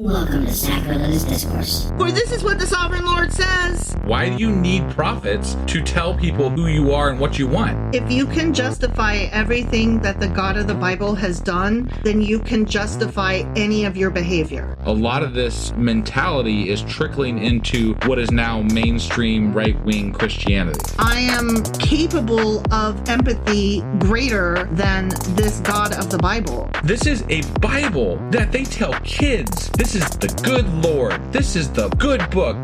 Welcome to Sacrilegious Discourse. For this is what the Sovereign Lord says. Why do you need prophets to tell people who you are and what you want? If you can justify everything that the God of the Bible has done, then you can justify any of your behavior. A lot of this mentality is trickling into what is now mainstream right-wing Christianity. I am capable of empathy greater than this God of the Bible. This is a Bible that they tell kids. This is the good Lord. This is the good book.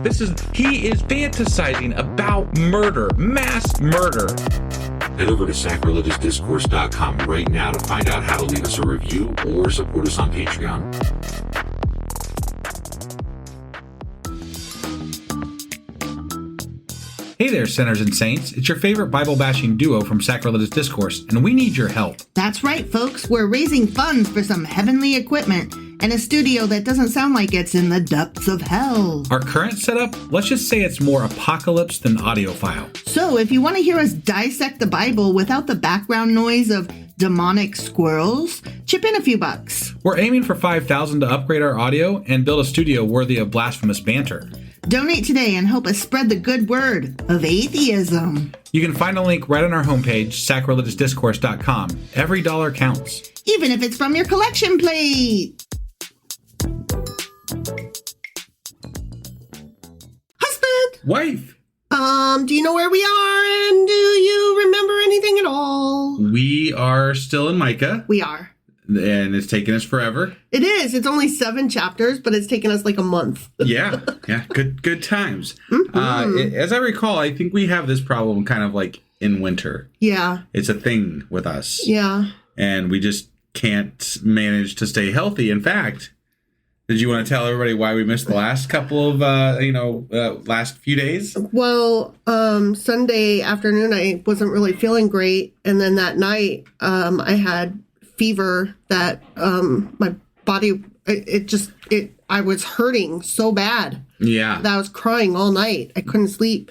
He is fantasizing about murder, mass murder. Head over to sacrilegiousdiscourse.com right now to find out how to leave us a review or support us on Patreon. Hey there, sinners and saints. It's your favorite Bible-bashing duo from Sacrilegious Discourse, and we need your help. That's right, folks. We're raising funds for some heavenly equipment and a studio that doesn't sound like it's in the depths of hell. Our current setup, let's just say it's more apocalypse than audiophile. So if you want to hear us dissect the Bible without the background noise of demonic squirrels, chip in a few bucks. We're aiming for $5,000 to upgrade our audio and build a studio worthy of blasphemous banter. Donate today and help us spread the good word of atheism. You can find a link right on our homepage, sacrilegiousdiscourse.com. Every dollar counts. Even if it's from your collection plate. Husband! Wife! Do you know where we are, and do you remember anything at all? We are still in Micah. We are. And it's taken us forever. It is. It's only 7 chapters, but it's taken us like a month. Yeah. Good times. Mm-hmm. As I recall, I think we have this problem kind of like in winter. Yeah. It's a thing with us. Yeah. And we just can't manage to stay healthy. In fact, did you want to tell everybody why we missed the last couple of, last few days? Well, Sunday afternoon, I wasn't really feeling great. And then that night, I had fever that my body, I was hurting so bad. Yeah. That I was crying all night. I couldn't sleep.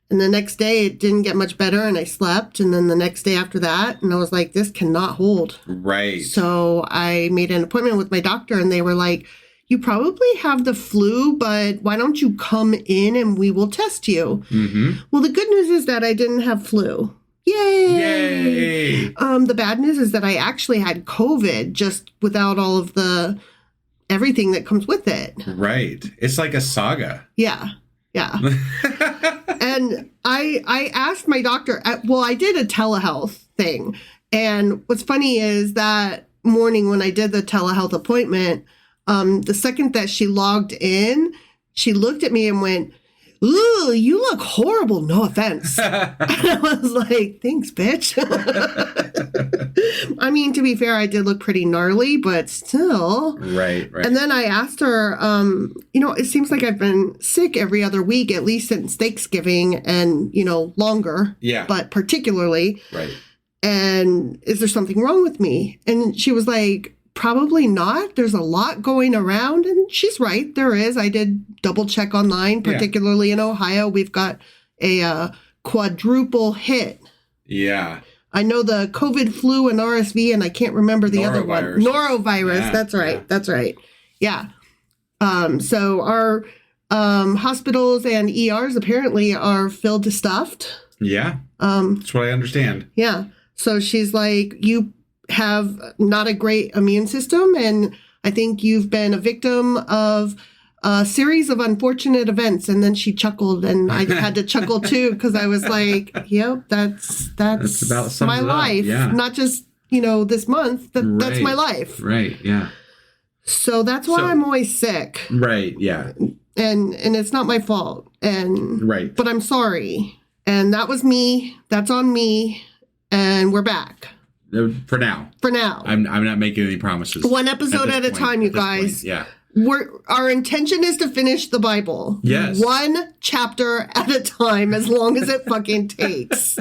And the next day, it didn't get much better, and I slept. And then the next day after that, and I was like, this cannot hold. Right. So I made an appointment with my doctor, and they were like, you probably have the flu, but why don't you come in and we will test you? Mm-hmm. Well, the good news is that I didn't have flu. Yay! The bad news is that I actually had COVID, just without all of the everything that comes with it. Right. It's like a saga. Yeah. And I asked my doctor, I did a telehealth thing. And what's funny is that morning when I did the telehealth appointment, the second that she logged in, she looked at me and went, "Ooh, you look horrible. No offense." And I was like, "Thanks, bitch." I mean, to be fair, I did look pretty gnarly, but still. Right. And then I asked her, it seems like I've been sick every other week, at least since Thanksgiving and, longer. Yeah. But particularly. Right. And is there something wrong with me? And she was like, probably not. There's a lot going around. And she's right. There is. I did double check online, particularly in Ohio. We've got a quadruple hit. Yeah. I know the COVID, flu, and RSV, and I can't remember the other one. Norovirus. Yeah, that's right. Yeah. That's right. Yeah. So our hospitals and ERs apparently are filled to stuffed. Yeah. That's what I understand. Yeah. So she's like, you have not a great immune system, and I think you've been a victim of a series of unfortunate events. And then she chuckled, and I had to chuckle too, because I was like, yep, that's about my life. Yeah. Not just, this month. That's my life. Right. Yeah. So that's why I'm always sick. Right. Yeah. And it's not my fault. And right. But I'm sorry. And that was me. That's on me. And we're back. For now. I'm not making any promises. One episode at a time, you guys. Yeah. Our intention is to finish the Bible. Yes. One chapter at a time, as long as it fucking takes.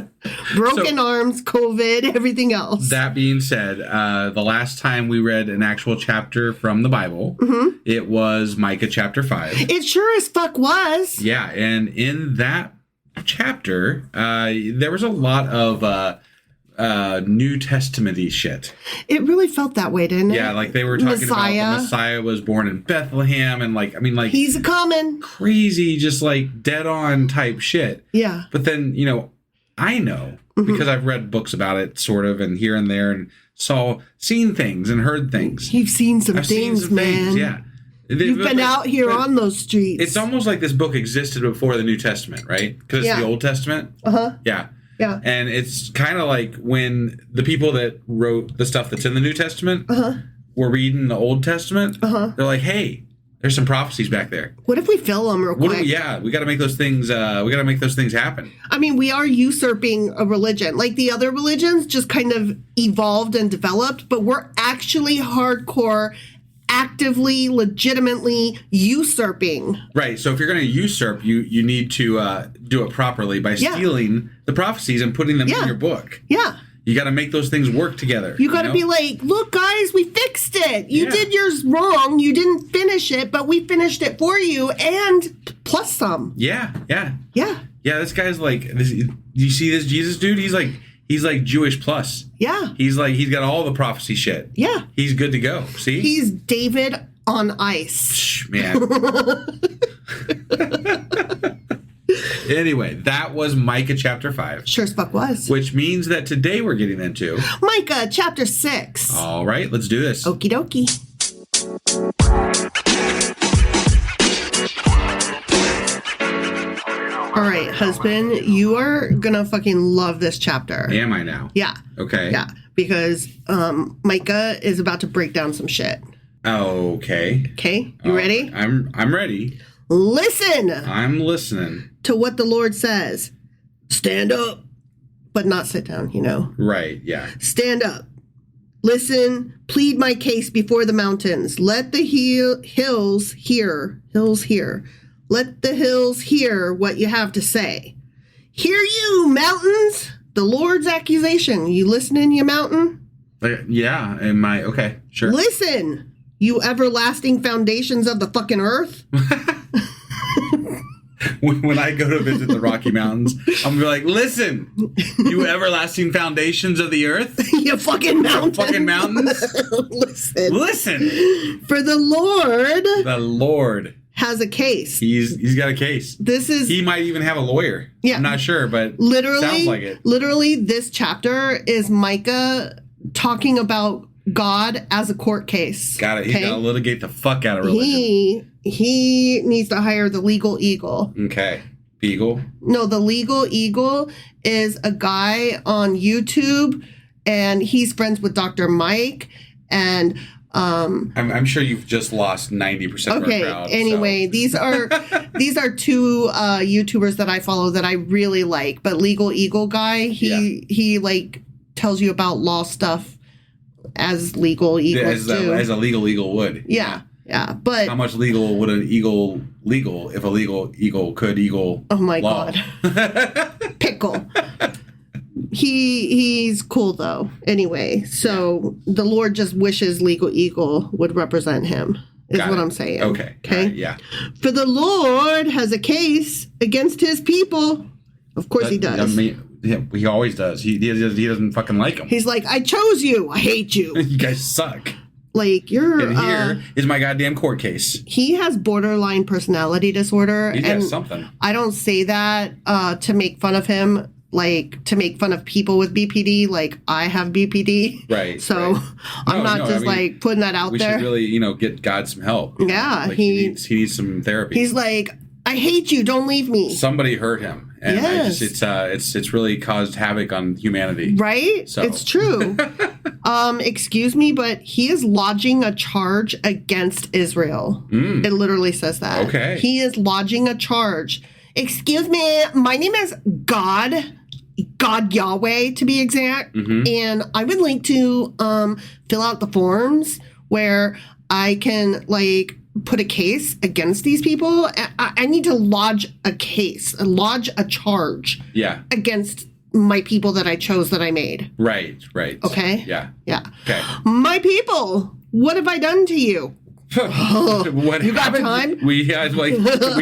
Broken arms, COVID, everything else. That being said, the last time we read an actual chapter from the Bible, it was Micah chapter 5. It sure as fuck was. Yeah, and in that chapter, there was a lot of New Testament-y shit. It really felt that way, didn't it? Yeah, like they were talking about the Messiah was born in Bethlehem, and like, I mean, like, he's a coming. Crazy, just like dead on type shit. Yeah. But then, you know, I know because I've read books about it, sort of, and here and there, and seen things and heard things. You've seen some things, man. Yeah. You've been out here on those streets. It's almost like this book existed before the New Testament, right? Because it's the Old Testament. Yeah. Yeah. And it's kind of like when the people that wrote the stuff that's in the New Testament were reading the Old Testament, they're like, hey, there's some prophecies back there. What if we fill them real quick? We got to make those things. We got to make those things happen. I mean, we are usurping a religion. Like the other religions just kind of evolved and developed, but we're actually hardcore, actively, legitimately usurping. Right. So if you're going to usurp, you need to do it properly by stealing the prophecies and putting them in your book. Yeah. You got to make those things work together. You got to be like, look, guys, we fixed it. You did yours wrong. You didn't finish it, but we finished it for you and plus some. Yeah. Yeah. Yeah. Yeah. This guy's like, you see this Jesus dude? He's like Jewish plus. Yeah. He's got all the prophecy shit. Yeah. He's good to go. See? He's David on ice. Man. Anyway, that was Micah chapter 5. Sure as fuck was. Which means that today we're getting into Micah chapter 6. All right, let's do this. Okie dokie. All right, husband, you are gonna fucking love this chapter. Am I now? Yeah. Okay. Yeah, because Micah is about to break down some shit. Okay. Okay, you ready? I'm ready. Listen. I'm listening to what the Lord says. Stand up, but not sit down, you know. Right, yeah. Stand up. Listen, plead my case before the mountains. Let the hills hear. Let the hills hear what you have to say. Hear you, mountains, the Lord's accusation. You listening, you mountain? Yeah, okay, sure. Listen, you everlasting foundations of the fucking earth. When I go to visit the Rocky Mountains, I'm gonna be like, listen, you everlasting foundations of the earth. You fucking mountains. Listen. For the Lord has a case. He's got a case. He might even have a lawyer. Yeah. I'm not sure, but sounds like it. Literally, this chapter is Micah talking about God as a court case. Got it. He's got to litigate the fuck out of religion. He needs to hire the legal eagle. Okay. Eagle? No, the legal eagle is a guy on YouTube, and he's friends with Dr. Mike, and I'm sure you've just lost 90% of our crowd. Anyway, these are two YouTubers that I follow that I really like. But Legal Eagle guy, he like tells you about law stuff as legal eagles do. As a legal eagle would. Yeah. Yeah, but how much legal would an eagle legal if a legal eagle could eagle? Oh my law? God, pickle. He's cool though. Anyway, so the Lord just wishes legal eagle would represent him. Is what I'm saying. Okay. Okay. Yeah. For the Lord has a case against his people. Of course he does. I mean, he always does. He doesn't fucking like them. He's like, I chose you. I hate you. You guys suck. Like, you're... And here is my goddamn court case. He has borderline personality disorder. He has something. I don't say that to make fun of him, like, to make fun of people with BPD. Like, I have BPD. Right. So, right. I'm not like, putting that out there. We should really, get God some help. Yeah. Like, he needs some therapy. He's like, I hate you. Don't leave me. Somebody hurt him. And it's really caused havoc on humanity. Right? So. It's true. Excuse me, but he is lodging a charge against Israel. It literally says that. Okay. He is lodging a charge. Excuse me, my name is God Yahweh to be exact. And I would like to fill out the forms where I can put a case against these people. I need to lodge a charge against my people that I chose that I made. Right. Okay? Yeah. Yeah. Okay. My people, what have I done to you? What you got happened? time? We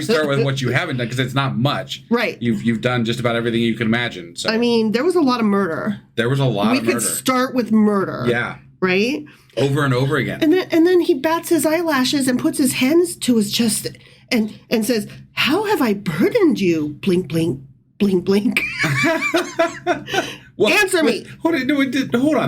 start with what you haven't done because it's not much. Right. You've done just about everything you can imagine. So I mean, there was a lot of murder. there was a lot of murder. We could start with murder. Yeah. Right? Over and over again. And then he bats his eyelashes and puts his hands to his chest and says, "How have I burdened you?" Blink, blink, blink, blink. Well, Answer me. Hold on.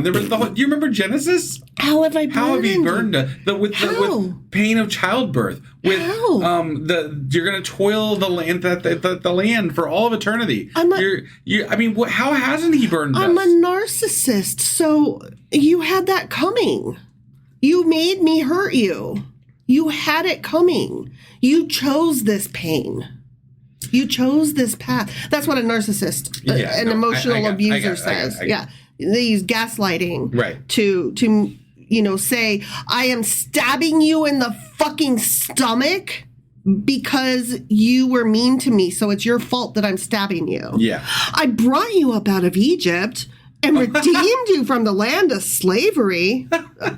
There was do you remember Genesis? How have I burdened How have you burned with pain of childbirth? With How? You're going to toil the land the land for all of eternity. How hasn't he burned us? I'm a narcissist, so you had that coming. You made me hurt you. You had it coming. You chose this pain. You chose this path. That's what a narcissist, an emotional abuser says. Yeah. They use gaslighting to say, I am stabbing you in the fucking stomach because you were mean to me. So it's your fault that I'm stabbing you. Yeah. I brought you up out of Egypt and redeemed you from the land of slavery.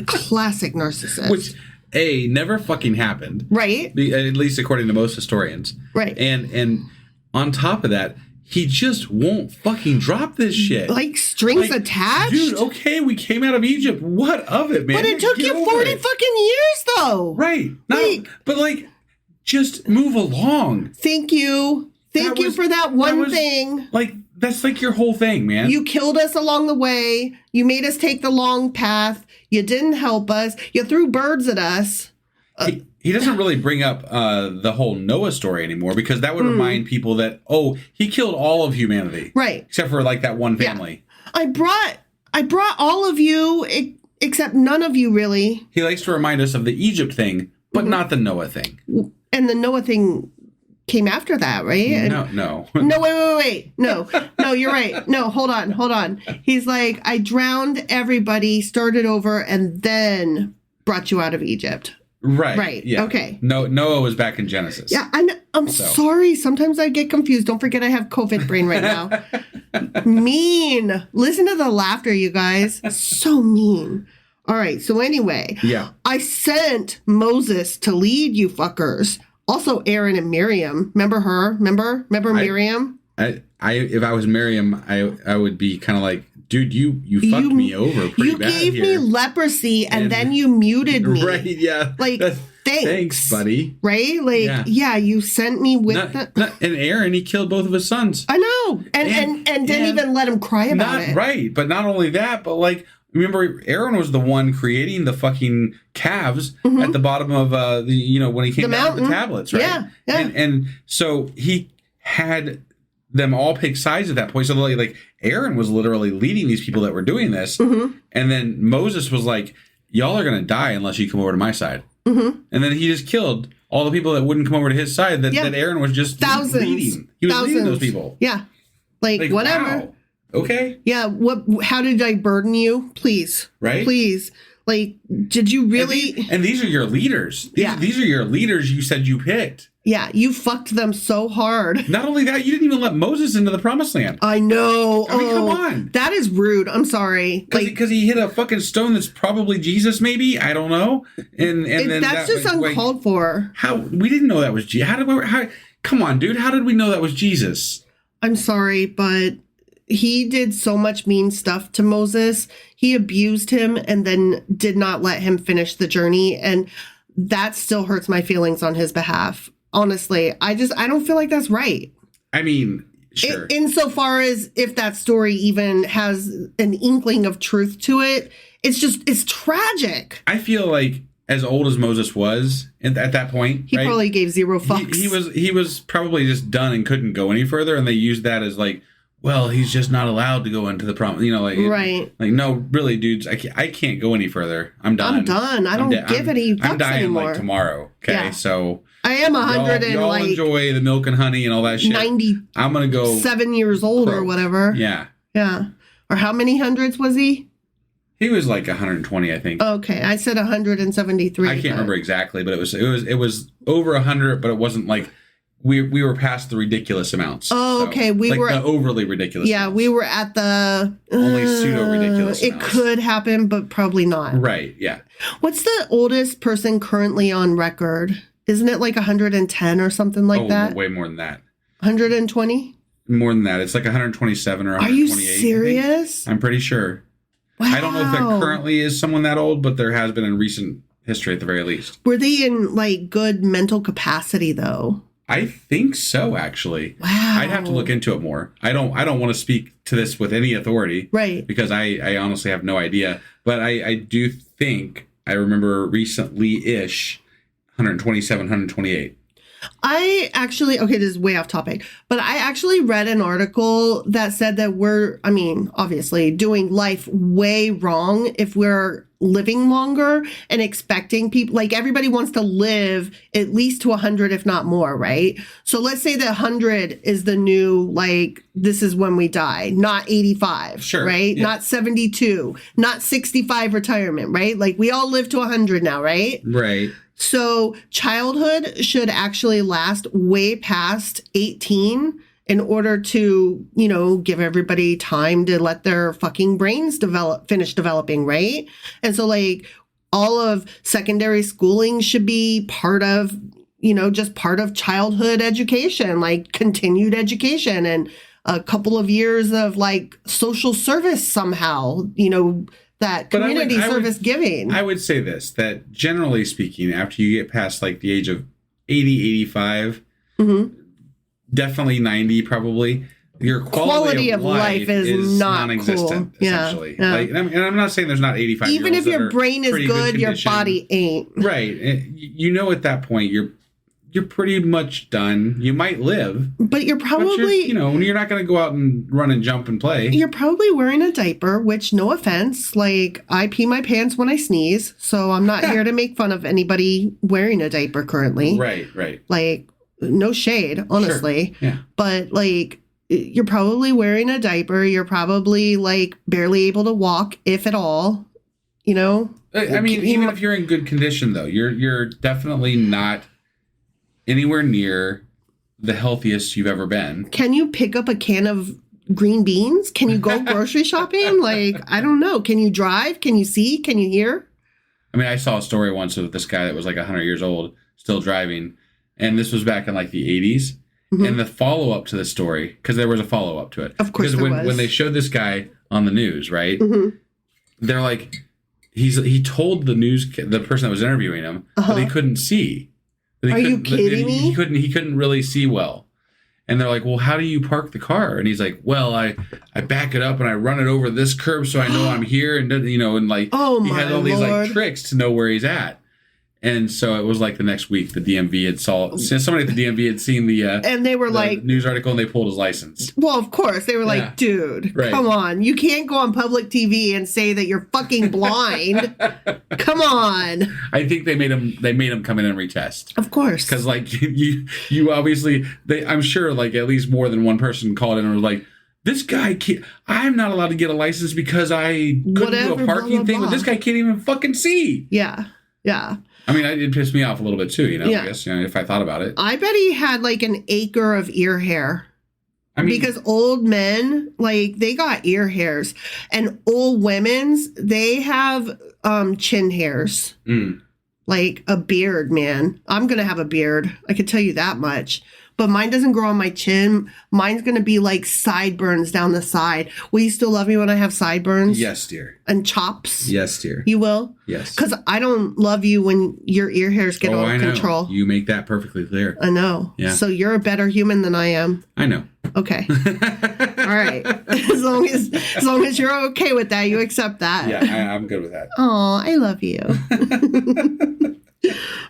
Classic narcissist. Which never fucking happened. Right. At least according to most historians. Right. And on top of that, he just won't fucking drop this shit. Like strings attached? Dude, okay, we came out of Egypt. What of it, man? But it took you 40 fucking years, though. Right. Just move along. Thank you. Thank you for that one thing. That's like your whole thing, man. You killed us along the way. You made us take the long path. You didn't help us. You threw birds at us. He doesn't really bring up the whole Noah story anymore because that would remind people that, he killed all of humanity. Right. Except for that one family. Yeah. I brought all of you, except none of you really. He likes to remind us of the Egypt thing, but not the Noah thing. And the Noah thing came after that, right? No. No, wait. No, you're right. No, hold on. He's like, I drowned everybody, started over, and then brought you out of Egypt. Right. Yeah. Okay. No, Noah was back in Genesis. Yeah, I'm sorry. Sometimes I get confused. Don't forget I have COVID brain right now. Mean. Listen to the laughter, you guys. So mean. All right. So anyway. Yeah. I sent Moses to lead you fuckers. Also Aaron and Miriam. Remember her? Remember Miriam? If I was Miriam, I would be kind of like, dude, you fucked me over pretty bad here. You gave me leprosy and then you muted me. Right, yeah. Thanks, buddy. Right? Yeah, you sent me with and Aaron, he killed both of his sons. I know. And didn't even let him cry about it. Right, but not only that, but remember, Aaron was the one creating the fucking calves at the bottom of when he came down with the tablets, right? Yeah. And so he had them all pick sides at that point. So Aaron was literally leading these people that were doing this, and then Moses was like, "Y'all are gonna die unless you come over to my side." And then he just killed all the people that wouldn't come over to his side. That Aaron was just leading. He was leading those people. Yeah, whatever. Wow. Okay. Yeah. How did I burden you? Please. Right. Please. Did you really? And these are your leaders. These are your leaders you said you picked. Yeah, you fucked them so hard. Not only that, you didn't even let Moses into the promised land. I know. I mean, come on. That is rude. I'm sorry. Because he hit a fucking stone that's probably Jesus, maybe? I don't know. And then that's just uncalled for. How? We didn't know that was Jesus. Come on, dude. How did we know that was Jesus? I'm sorry, but he did so much mean stuff to Moses. He abused him and then did not let him finish the journey. And that still hurts my feelings on his behalf. Honestly, I don't feel like that's right. I mean, sure. Insofar as if that story even has an inkling of truth to it, it's tragic. I feel like as old as Moses was at that point, he probably gave zero fucks. He was probably just done and couldn't go any further. And they used that as well, he's just not allowed to go into the promise. Right. No, really, dudes, I can't go any further. I'm done. I'm done. I don't give any fucks I'm dying anymore. Tomorrow. Okay, yeah. So I am 100 y'all enjoy the milk and honey and all that shit. 90. I'm gonna go 7 years old or whatever. Yeah. Yeah. Or how many hundreds was he? He was 120, I think. Okay, I said 173. I can't remember exactly, but it was over 100, but it wasn't we were past the ridiculous amounts. Oh, okay. We were the overly ridiculous. Yeah, amounts. we were at the Only pseudo ridiculous. It could happen, but probably not. Right. Yeah. What's the oldest person currently on record? Isn't it like 110 or something like that? Way more than that. 120? More than that. It's like 127 or 128. Are you serious? I'm pretty sure. Wow. I don't know if there currently is someone that old, but there has been in recent history at the very least. Were they in like good mental capacity though? I think so, actually. Wow. I'd have to look into it more. I don't want to speak to this with any authority. Right. Because I honestly have no idea. But I do think I remember recently-ish 127, 128. I actually, okay, this is way off topic, but I actually read an article that said that we're, I mean, obviously doing life way wrong if we're living longer and expecting people, like everybody wants to live at least to 100, if not more, right? So let's say that 100 is the new, like, this is when we die, not 85, sure, right? Yeah. Not 72, not 65 retirement, right? Like we all live to 100 now, right? Right. So childhood should actually last way past 18 in order to, you know, give everybody time to let their fucking brains finish developing, right? And so like all of secondary schooling should be part of, you know, just part of childhood education, like continued education and a couple of years of like social service somehow, you know, that community service giving. I would say this, that generally speaking, after you get past like the age of 80, 85, definitely 90 probably, your quality of life is not non-existent, cool. essentially. Yeah. Like, and I'm not saying there's not 85 Even if your brain is good, your body ain't. Right. You know, at that point, you're pretty much done. You might live. But you're probably... you know, you're not going to go out and run and jump and play. You're probably wearing a diaper, which, no offense, like, I pee my pants when I sneeze, so I'm not here to make fun of anybody wearing a diaper currently. Right. Like, no shade, honestly. Sure. Yeah. But, like, you're probably wearing a diaper. You're probably, like, barely able to walk, if at all, you know? I mean, even if you're in good condition, though, you're definitely not anywhere near the healthiest you've ever been. Can you pick up a can of green beans? Can you go grocery shopping? Like, I don't know. Can you drive? Can you see? Can you hear? I mean, I saw a story once of this guy that was like 100 years old, still driving. And this was back in like the 80s. Mm-hmm. And the follow-up to the story, because there was a follow-up to it. Of course because there was. When they showed this guy on the news, right? Mm-hmm. They're like, he told the person that was interviewing him that he couldn't see. Are you kidding me? He couldn't really see well. And they're like, well, how do you park the car? And he's like, well, I back it up and I run it over this curb so I know I'm here. And, you know, and like, he had all these like tricks to know where he's at. And so it was like the next week the DMV had somebody at the DMV had seen the and they were like news article and they pulled his license. Well, of course they were like, dude, come on, you can't go on public TV and say that you're fucking blind. Come on. I think they made him come in and retest. Of course, because like you obviously I'm sure like at least more than one person called in and was like, this guy I'm not allowed to get a license because I couldn't do a parking thing, but this guy can't even fucking see. Yeah. I mean, it pissed me off a little bit too, you know, I guess, you know, if I thought about it. I bet he had like an acre of ear hair. I mean, because old men, like, they got ear hairs. And old women's, they have chin hairs. Like a beard, man. I'm going to have a beard. I can tell you that much. But mine doesn't grow on my chin. Mine's going to be like sideburns down the side. Will you still love me when I have sideburns? Yes, dear. And chops? Yes, dear. You will? Yes. Because I don't love you when your ear hairs get out of control. You make that perfectly clear. I know. Yeah. So you're a better human than I am. I know. Okay. All right. As long as you're okay with that, you accept that. Yeah, I'm good with that. Oh, I love you.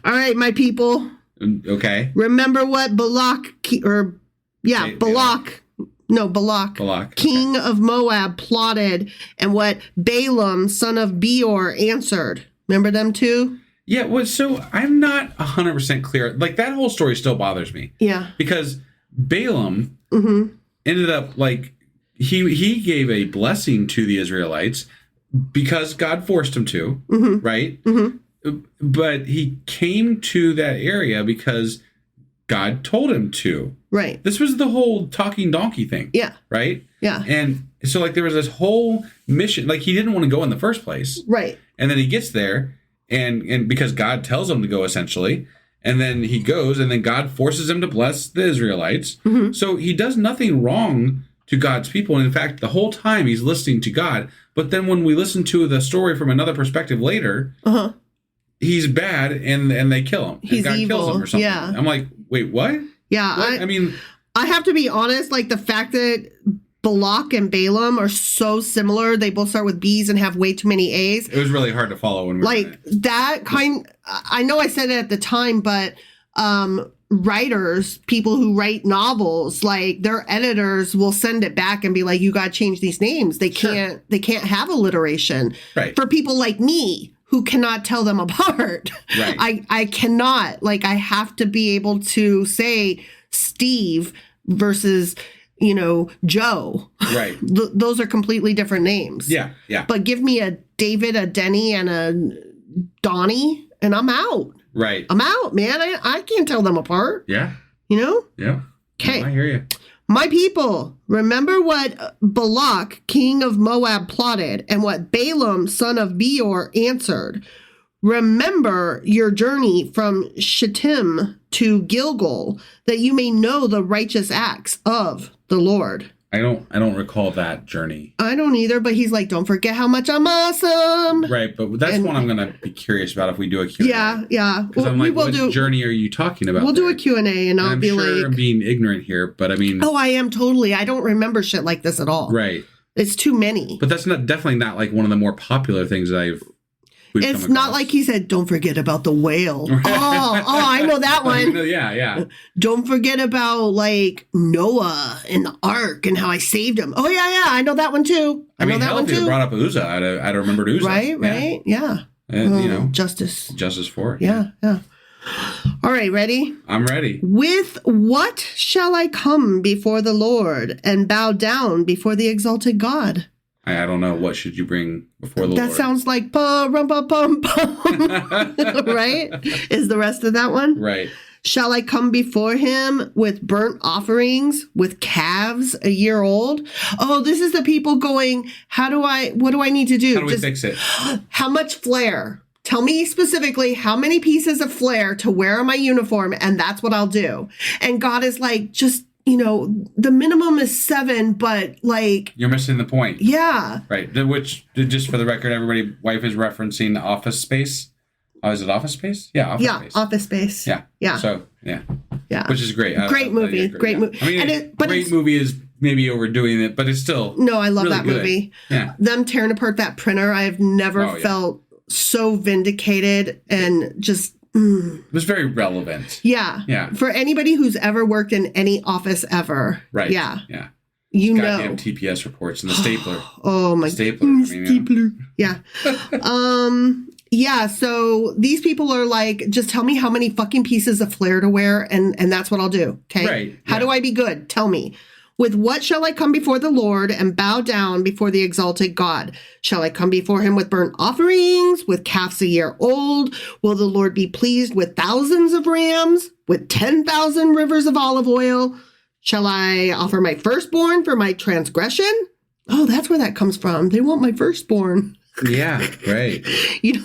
All right, my people. Okay. Remember what Balak, king of Moab, plotted, and what Balaam, son of Beor, answered. Remember them two? Yeah, well, so I'm not 100% clear. Like, that whole story still bothers me. Yeah. Because Balaam ended up, like, he gave a blessing to the Israelites because God forced him to, right? But he came to that area because God told him to. Right. This was the whole talking donkey thing. Yeah. Right? Yeah. And so, like, there was this whole mission. Like, he didn't want to go in the first place. Right. And then he gets there, and because God tells him to go, essentially. And then he goes, and then God forces him to bless the Israelites. Mm-hmm. So he does nothing wrong to God's people. And in fact, the whole time he's listening to God. But then when we listen to the story from another perspective later, he's bad, and they kill him. He's and God evil. kills him or something. Yeah. I'm like, wait, what? Yeah. What? I mean, I have to be honest, like the fact that Balak and Balaam are so similar. They both start with B's and have way too many A's. it was really hard to follow when we were Like in it. that kind, I know I said it at the time, but writers, people who write novels, like their editors will send it back and be like, you got to change these names. They can't have alliteration. Right. For people like me who cannot tell them apart. Right. I cannot, like, I have to be able to say Steve versus, Joe. Right. Those are completely different names. Yeah. Yeah. But give me a David, a Denny, and a Donnie, and I'm out. Right. I'm out, man. I can't tell them apart. Yeah. Yeah. No, Okay. I hear you. My people, remember what Balak, king of Moab, plotted and what Balaam, son of Beor, answered. Remember your journey from Shittim to Gilgal, that you may know the righteous acts of the Lord. I don't recall that journey. I don't either, but he's like, don't forget how much I'm awesome. Right, but that's one I'm going to be curious about if we do a Q&A. Yeah. Because I'm like, what journey are you talking about? We'll do a Q&A, and I'll be sure like... I'm being ignorant here, but I mean... Oh, I am totally. I don't remember shit like this at all. Right. It's too many. But that's definitely not like one of the more popular things that It's not like he said, don't forget about the whale. I know that one. Yeah. Don't forget about like Noah and the ark and how I saved him. Oh, yeah. I know that one too. I know that hell, one if you too. brought up Uzzah, I'd have remembered Uzzah. Right? Yeah. And, Justice. Justice for it. Yeah. All right, ready? I'm ready. With what shall I come before the Lord and bow down before the exalted God? I don't know. What should you bring before the Lord? That sounds like pa-rum-pa-pum-pum. Right? Is the rest of that one? Right. Shall I come before him with burnt offerings, with calves a year old? Oh, this is the people going, what do I need to do? How do we fix it? How much flair? Tell me specifically how many pieces of flair to wear on my uniform, and that's what I'll do. And God is like, just, the minimum is 7, but like... You're missing the point. Yeah. Right. Which, just for the record, everybody, wife is referencing Office Space. Oh, is it Office Space? Yeah, Office Space. Office Space. Yeah. So, yeah. Which is great. Great movie. Great movie. I mean, great movie is maybe overdoing it, but it's still... No, I love really that good. movie. Yeah. Them tearing apart that printer, I have never felt so vindicated and just... It was very relevant. Yeah. For anybody who's ever worked in any office ever. Right. Yeah. You goddamn TPS reports and the stapler. Oh my stapler. Stapler. Yeah. Yeah. So these people are like, just tell me how many fucking pieces of flair to wear, and that's what I'll do. Okay. Right. How do I be good? Tell me. With what shall I come before the Lord and bow down before the exalted God? Shall I come before him with burnt offerings, with calves a year old? Will the Lord be pleased with thousands of rams, with 10,000 rivers of olive oil? Shall I offer my firstborn for my transgression? Oh, that's where that comes from. They want my firstborn. Yeah, right.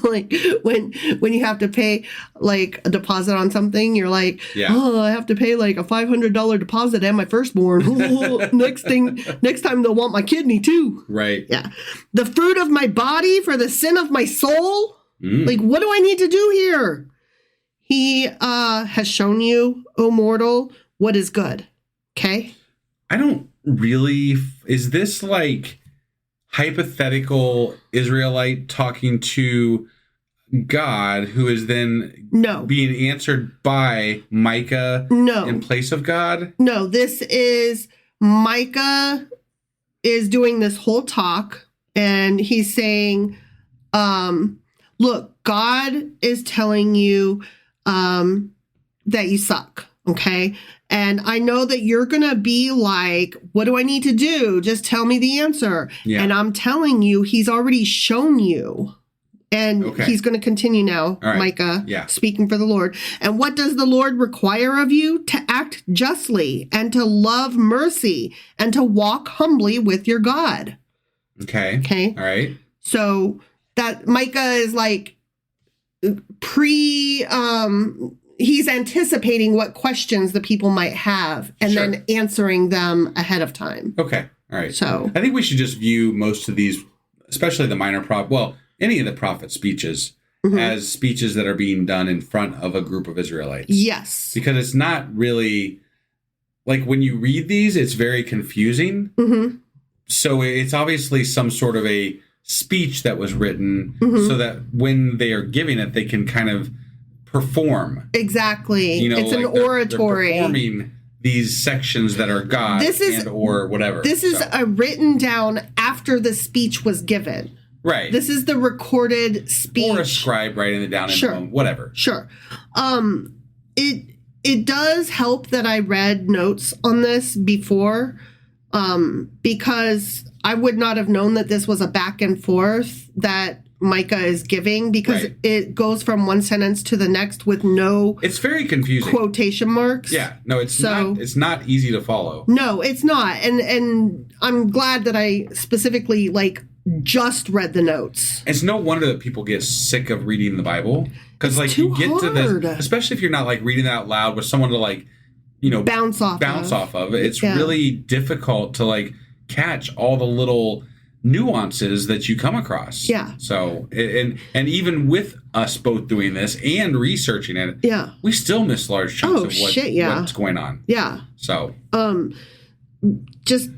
Like when you have to pay like a deposit on something, you're like, oh, I have to pay like a $500 deposit and my firstborn. Oh, next time they'll want my kidney too. Right. Yeah. The fruit of my body for the sin of my soul. Like, what do I need to do here? He has shown you, O mortal, what is good. Okay. I don't really. Is this like hypothetical Israelite talking to God, who is then being answered by Micah in place of God? No, this is Micah is doing this whole talk, and he's saying, look, God is telling you that you suck, okay? And I know that you're going to be like, what do I need to do? Just tell me the answer. Yeah. And I'm telling you, he's already shown you And Okay. he's going to continue now, All right. Micah, Yeah. speaking for the Lord. And what does the Lord require of you? To act justly and to love mercy and to walk humbly with your God. Okay. Okay. All right. So that Micah is like he's anticipating what questions the people might have and Sure. then answering them ahead of time. Okay. All right. So I think we should just view most of these, especially the minor any of the prophet speeches, as speeches that are being done in front of a group of Israelites. yes. Because it's not really, like when you read these, it's very confusing. Mm-hmm. So it's obviously some sort of a speech that was written so that when they are giving it, they can kind of perform. Exactly. You know, it's like an they're oratory. performing these sections that are God or whatever. This is So, a written down after the speech was given. right. This is the recorded speech. Or a scribe writing it down in Sure. the moment, whatever. Sure. It does help that I read notes on this before, because I would not have known that this was a back and forth that Micah is giving, because Right. it goes from one sentence to the next with no It's very confusing. quotation marks. Yeah. No, it's not easy to follow. No, it's not. And I'm glad that I specifically just read the notes. It's no wonder that people get sick of reading the Bible, because too you get to hard. this, especially if you're not reading it out loud with someone to Bounce off of. It's Yeah. really difficult to catch all the little nuances that you come across. Yeah. So and even with us both doing this and researching it, Yeah. we still miss large chunks Oh, of shit, yeah. what's going on. Yeah. So Just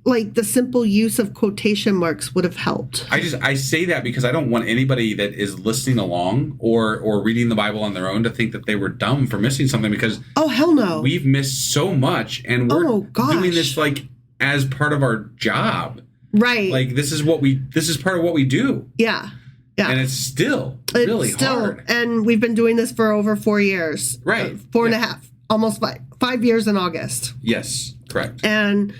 the simple use of quotation marks would have helped. I say that because I don't want anybody that is listening along or reading the Bible on their own to think that they were dumb for missing something, because Oh, hell no. we've missed so much, and we're Oh, gosh. doing this as part of our job. Right. This is part of what we do, Yeah. Yeah. and it's still really hard. And we've been doing this for over 4 years. Right. 4.5, almost 5 years in August. Yes, correct. And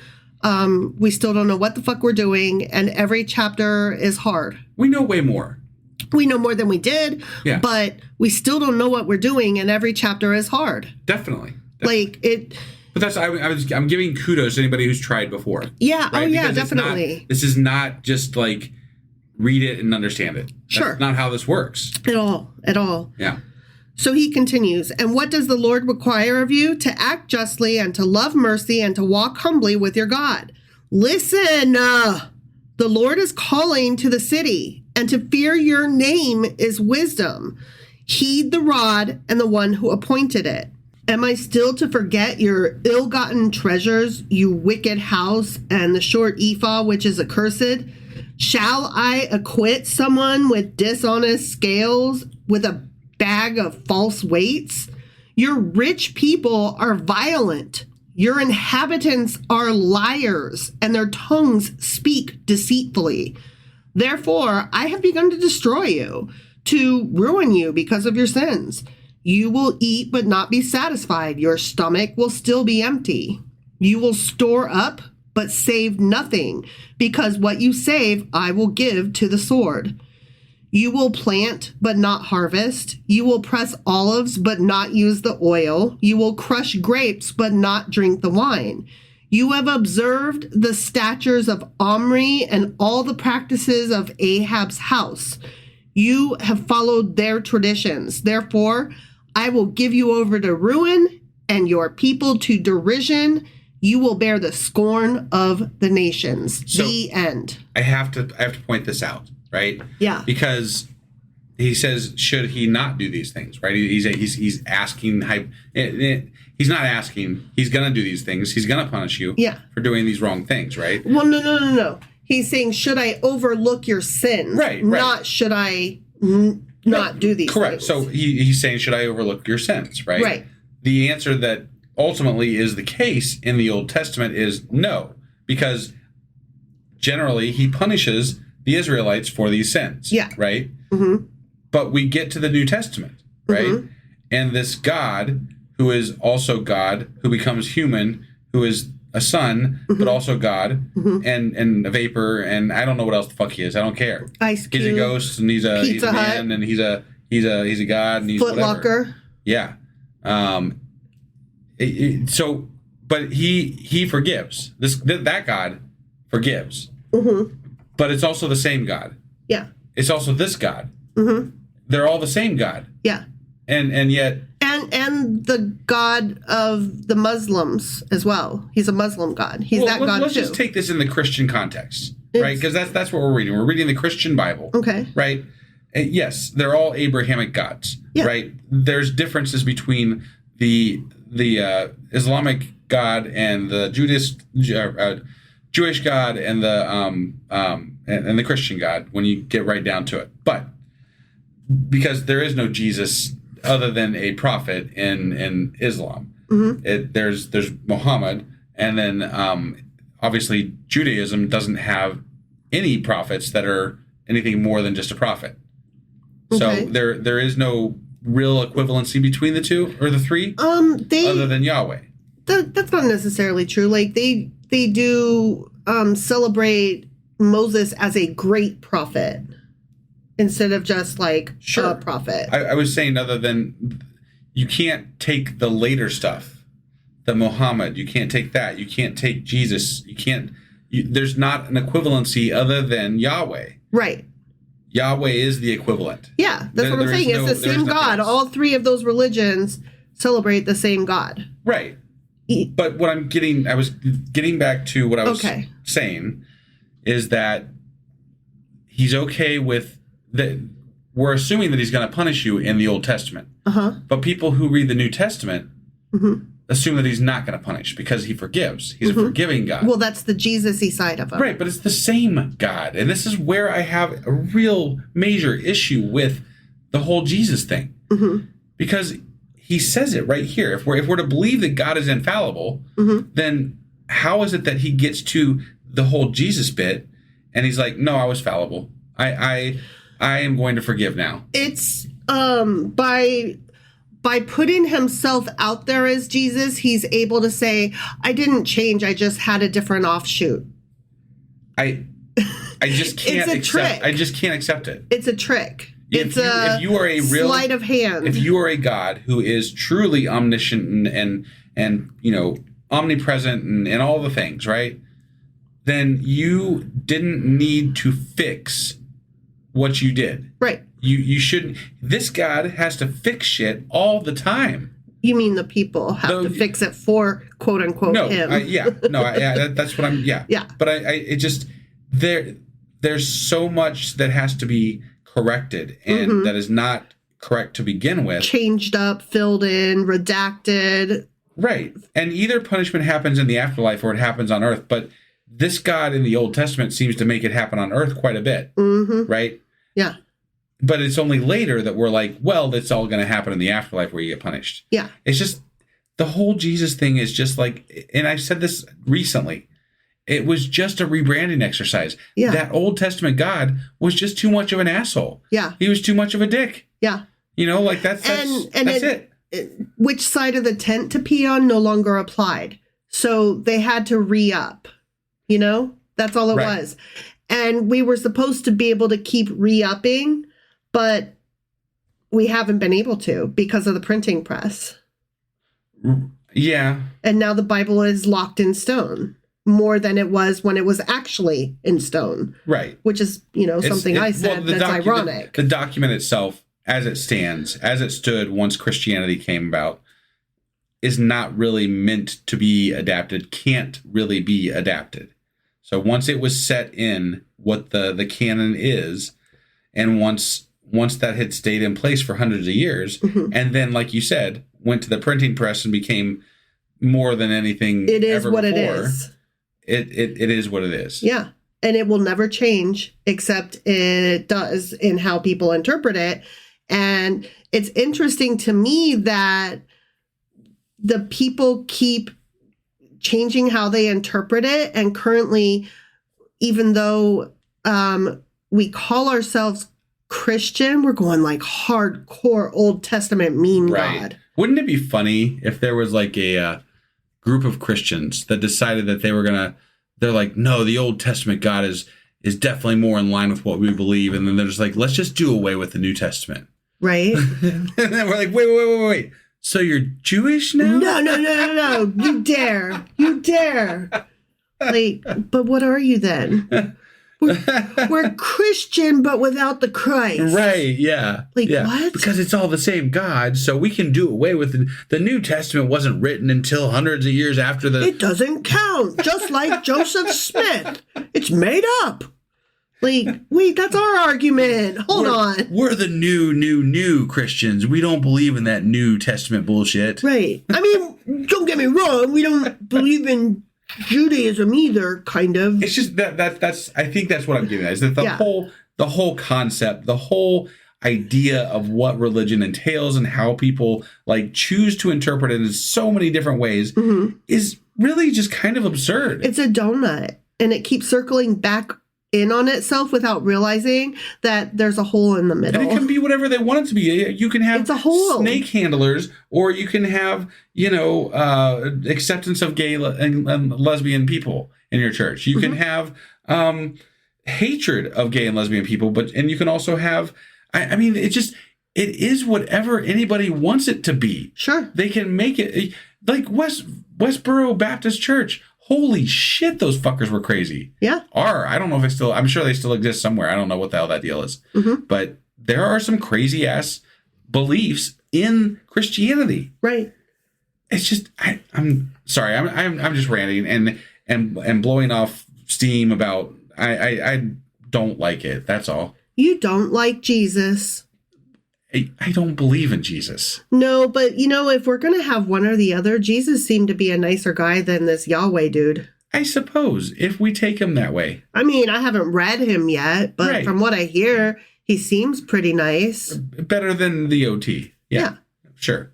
we still don't know what the fuck we're doing. And every chapter is hard. We know way more. We know more than we did, Yeah. but we still don't know what we're doing. And every chapter is hard. Definitely. But that's I'm giving kudos to anybody who's tried before. Yeah. Right? Oh, yeah, Because definitely. this is not just read it and understand it. Sure. That's not how this works. At all. Yeah. So he continues, and what does the Lord require of you? To act justly and to love mercy and to walk humbly with your God. Listen, the Lord is calling to the city, and to fear your name is wisdom. Heed the rod and the one who appointed it. Am I still to forget your ill-gotten treasures, you wicked house, and the short ephah which is accursed? Shall I acquit someone with dishonest scales, with a bag of false weights? Your rich people are violent. Your inhabitants are liars, and their tongues speak deceitfully. Therefore, I have begun to destroy you, to ruin you because of your sins. You will eat but not be satisfied. Your stomach will still be empty. You will store up but save nothing, because what you save I will give to the sword. You will plant but not harvest. You will press olives but not use the oil. You will crush grapes but not drink the wine. You have observed the statutes of Omri and all the practices of Ahab's house. You have followed their traditions. Therefore, I will give you over to ruin and your people to derision. You will bear the scorn of the nations. So, the end. I have to point this out, right? Yeah. Because he says, should he not do these things, right? He's asking. He's not asking. He's going to do these things. He's going to punish you for doing these wrong things, right? Well, no. He's saying, should I overlook your sins? Right. Not should I not do these Correct. things. So he's saying, should I overlook your sins, right? Right. The answer that ultimately is the case in the Old Testament is no, because generally he punishes the Israelites for these sins. Yeah. Right? Mm-hmm. But we get to the New Testament, right? Mm-hmm. And this God, who is also God, who becomes human, who is a son, but also God, and a vapor, and I don't know what else the fuck he is. I don't care. Ice Cube. He's a ghost, and he's a Pizza man, Hut. and he's a god, and he's Foot whatever. Locker. Yeah. So, but he forgives. That God forgives. But it's also the same God. Yeah. It's also this God. They're all the same God. Yeah. And yet. And the God of the Muslims as well. He's a Muslim God. He's that God let's too. just take this in the Christian context, right? Because that's what we're reading. We're reading the Christian Bible. Okay. Right? And yes, they're all Abrahamic gods. Yeah. Right? There's differences between the Islamic God and the Jewish God and the Christian God when you get right down to it. But because there is no Jesus other than a prophet in Islam, there's Muhammad, and then obviously Judaism doesn't have any prophets that are anything more than just a prophet. Okay. So there is no real equivalency between the two or the three, other than Yahweh. That's not necessarily true. Like they do celebrate Moses as a great prophet instead of just like a prophet. I was saying, other than you can't take the later stuff, the Muhammad. You can't take that. You can't take Jesus. You can't. There's not an equivalency other than Yahweh. Right. Yahweh is the equivalent. Yeah, that's what I'm saying. It's the same God. All three of those religions celebrate the same God. Right. But what I was getting back to what I was saying is that he's okay with that. We're assuming that he's going to punish you in the Old Testament. But people who read the New Testament assume that he's not going to punish because he forgives. He's a forgiving God. Well, that's the Jesus-y side of him. Right, but it's the same God. And this is where I have a real major issue with the whole Jesus thing. Because he says it right here. If we're to believe that God is infallible, then how is it that he gets to the whole Jesus bit and he's like, no, I was fallible. I am going to forgive now. It's by putting himself out there as Jesus, he's able to say, I didn't change, I just had a different offshoot. I just can't trick. I just can't accept it. It's a trick. If you are a real sleight of hand. If you are a God who is truly omniscient and omnipresent and all the things, right? Then you didn't need to fix what you did. Right. You shouldn't. This God has to fix shit all the time. You mean the people have to fix it for quote unquote him? That's what I'm. Yeah. But it just there's so much that has to be corrected and that is not correct to begin with. Changed up, filled in, redacted. Right. And either punishment happens in the afterlife or it happens on earth. But this God in the Old Testament seems to make it happen on earth quite a bit. Right? Yeah. But it's only later that we're like, well, that's all going to happen in the afterlife where you get punished. Yeah. It's just the whole Jesus thing is just like, and I said this recently, it was just a rebranding exercise. Yeah. That Old Testament God was just too much of an asshole. Yeah. He was too much of a dick. Yeah. Like that's it. Which side of the tent to pee on no longer applied. So they had to re-up. That's all it was. And we were supposed to be able to keep re-upping, but we haven't been able to because of the printing press. Yeah. And now the Bible is locked in stone more than it was when it was actually in stone. Right. Which is, something I said that's ironic. The document itself, as it stands, as it stood once Christianity came about, is not really meant to be adapted, can't really be adapted. So once it was set in what the canon is, and once that had stayed in place for hundreds of years, and then, like you said, went to the printing press and became more than anything it is ever what before, it is. It is what it is. Yeah. And it will never change, except it does in how people interpret it. And it's interesting to me that the people keep changing how they interpret it. And currently, even though we call ourselves Christian, we're going like hardcore Old Testament meme God. Wouldn't it be funny if there was like a group of Christians that decided that they're like, no, the Old Testament God is definitely more in line with what we believe. And then they're just like, let's just do away with the New Testament. Right. And then we're like, wait. So you're Jewish now? No. You dare. Like, but what are you then? We're Christian, but without the Christ. Right, yeah. Like, yeah. what? Because it's all the same God, so we can do away with it. The New Testament wasn't written until hundreds of years after the... It doesn't count, just like Joseph Smith. It's made up. Like, wait, that's our argument. Hold on. We're the new Christians. We don't believe in that New Testament bullshit. Right. I mean, don't get me wrong. We don't believe in Judaism either, kind of. It's just that's I think that's what I'm getting at. Is that the whole concept, the whole idea of what religion entails and how people like choose to interpret it in so many different ways is really just kind of absurd. It's a donut, and it keeps circling back in on itself without realizing that there's a hole in the middle. And it can be whatever they want it to be. You can have snake handlers, or you can have, acceptance of gay and lesbian people in your church. You can have hatred of gay and lesbian people, and you can also have, I mean, it is whatever anybody wants it to be. Sure. They can make it like Westboro Baptist Church. Holy shit, those fuckers were crazy. Yeah. I don't know if I'm sure they still exist somewhere. I don't know what the hell that deal is. But there are some crazy ass beliefs in Christianity. Right. It's just, I'm sorry. I'm just ranting and blowing off steam about, I don't like it. That's all. You don't like Jesus. I don't believe in Jesus. No, but if we're going to have one or the other, Jesus seemed to be a nicer guy than this Yahweh dude. I suppose, if we take him that way. I mean, I haven't read him yet, but from what I hear, he seems pretty nice. Better than the OT. Yeah. Sure.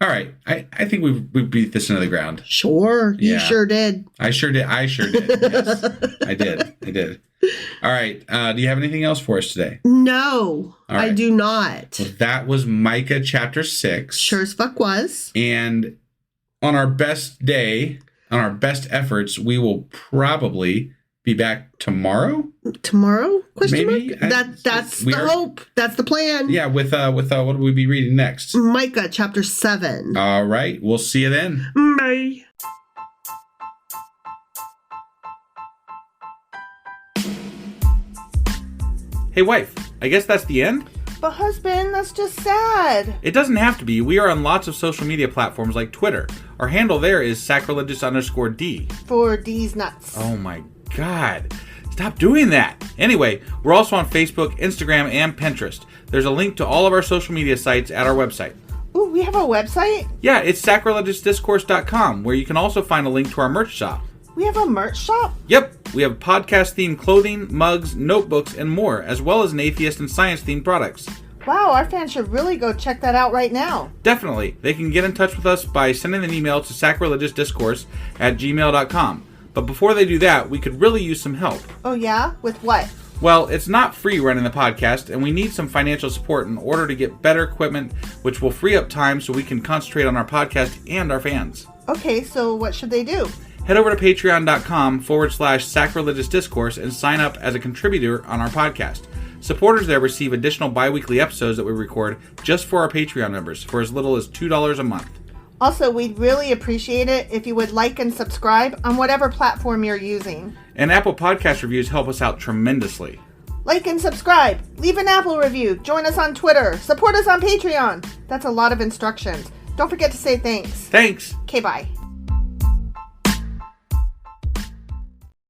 All right. I think we've beat this into the ground. Sure. You sure did. I sure did. Yes. I did. All right. Do you have anything else for us today? No, right. I do not. Well, that was Micah chapter 6. Sure as fuck was. And on our best day, on our best efforts, we will probably be back tomorrow. Tomorrow? Question Maybe. Mark? That's the hope. That's the plan. Yeah. With what will we be reading next? Micah chapter 7. All right. We'll see you then. Bye. Hey, wife, I guess that's the end? But husband, that's just sad. It doesn't have to be. We are on lots of social media platforms like Twitter. Our handle there is sacrilegious_D. For D's nuts. Oh my God. Stop doing that. Anyway, we're also on Facebook, Instagram, and Pinterest. There's a link to all of our social media sites at our website. Ooh, we have a website? Yeah, it's sacrilegiousdiscourse.com, where you can also find a link to our merch shop. We have a merch shop? Yep, we have podcast-themed clothing, mugs, notebooks, and more, as well as an atheist and science-themed products. Wow, our fans should really go check that out right now. Definitely. They can get in touch with us by sending an email to sacrilegiousdiscourse@gmail.com. But before they do that, we could really use some help. Oh yeah? With what? Well, it's not free running the podcast, and we need some financial support in order to get better equipment, which will free up time so we can concentrate on our podcast and our fans. Okay, so what should they do? Head over to patreon.com/sacrilegiousdiscourse and sign up as a contributor on our podcast. Supporters there receive additional bi-weekly episodes that we record just for our Patreon members for as little as $2 a month. Also, we'd really appreciate it if you would like and subscribe on whatever platform you're using. And Apple Podcast reviews help us out tremendously. Like and subscribe. Leave an Apple review. Join us on Twitter. Support us on Patreon. That's a lot of instructions. Don't forget to say thanks. Thanks. Okay, bye.